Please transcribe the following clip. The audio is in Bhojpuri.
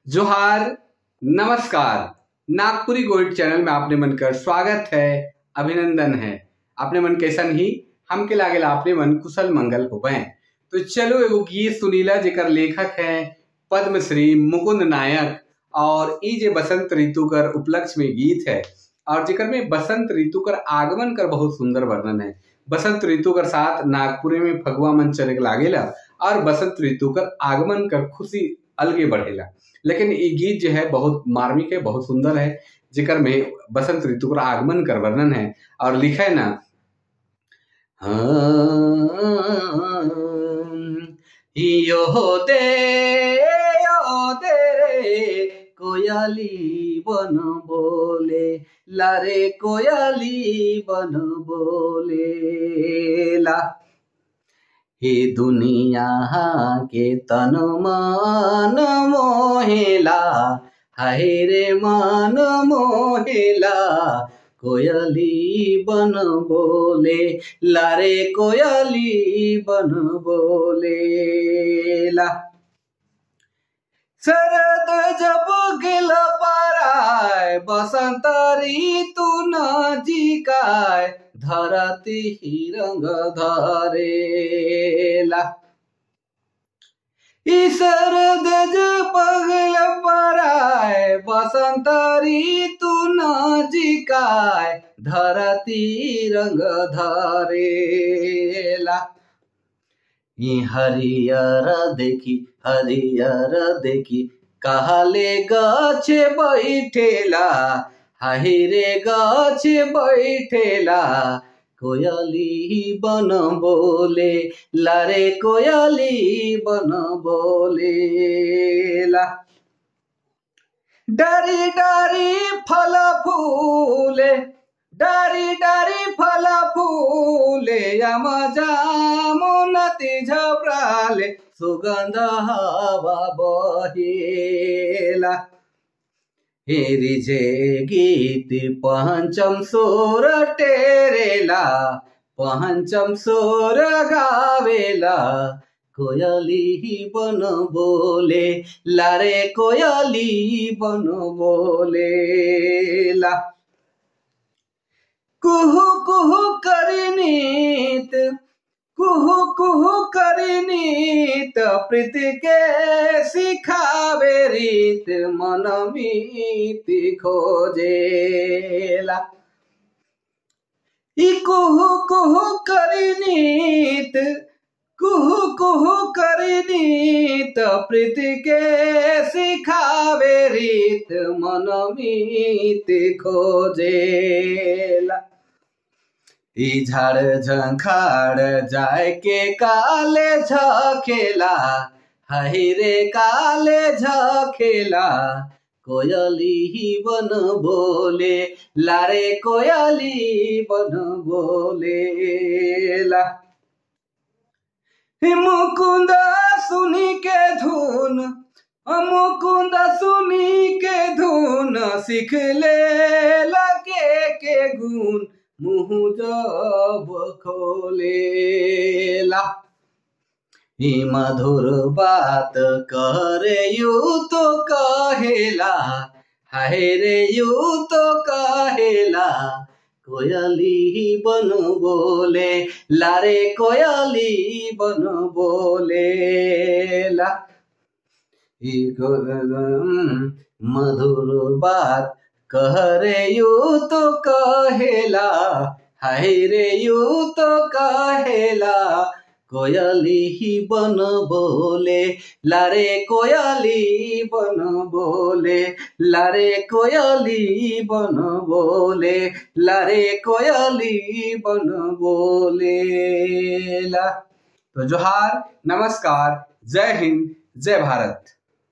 जोहार, नमस्कार। नागपुरी गोल्ड चैनल में आपने मन कर स्वागत है, अभिनंदन है। आपने मन कैसन ही हमके लागेला आपने मन कुशल मंगल होवे। तो चलो एगो गीत सुनीला जेकर लेखक है पद्मश्री मुकुंद नायक, और ई जे बसंत ऋतु कर उपलक्ष्य में गीत है और जेकर में बसंत ऋतु कर आगमन कर बहुत सुंदर वर्णन है। बसंत ऋतु कर साथ नागपुर में फगुआ मन चले लागेला और बसंत ऋतु कर आगमन कर खुशी अलगे बढ़ेला। लेकिन ये गीत जो है बहुत मार्मिक है, बहुत सुंदर है, जेकर में बसंत ऋतु का आगमन कर वर्णन है और लिखा है ना, यो दे रे कोयली बन बोले, लारे कोयली बन बोले ला। हे दुनिया के तन मन मोहेला, हाय रे मन मोहेला, कोयली बन बोले, लारे कोयली बन बोले ला। शरद जब गिल पाराय, बसंत ऋतु नजिकाय, धरती ही रंग धरेला। शरद जब गिल पाराय, बसंत ऋतु नजिकाय, धरती रंग धरेला। हरियर देखी कहले गछ बैठेला, हाय रे गछ बैठेला, कोयली बन बोले, लारे कोयली बन बोलेला। डारी डारी फल फूले, डारी डारी फल फूले, यम जामुनति झबराले, सुगंध हवा बहेला। हेरी जे गीत पंचम सोर टेरेला, पंचम सोर गावेला, कोयली बन बोले, लारे कोयली बन बोलेला। कुहू कुहू करिनीत, कुहू कुहू करिनीत, प्रीति के सिखावे रीत, मन मीति खोजेला। ई कुहू कुहू करिनीत, कुहू कुहू करिनीत, प्रीति के सिखावे रीत, मन मीति खोजेला। ई झाड़ झंखाड़ जाए के काले झखेला, हाय रे काले झखेला, कोयली बन बोले, लारे कोयली बन बोलेला। मुकुंद सुनी के धुन, मुकुंद सुनी के धुन, सीख ले लगे के गुण, मुँह जब खोलेला। मधुर बात करे यू तो कहेला, हाय रे यू तो कहेला, कोयली बन बोले, लारे कोयली बन बोलेला। मधुर बात कहरे यू तो कहेला, हाय रे यू तो कहेला, कोयली बन बोले, लारे कोयली बन बोले, लारे कोयली बन बोले, लारे कोयली बन बोलेला। तो जोहार, नमस्कार, जय हिंद, जय भारत।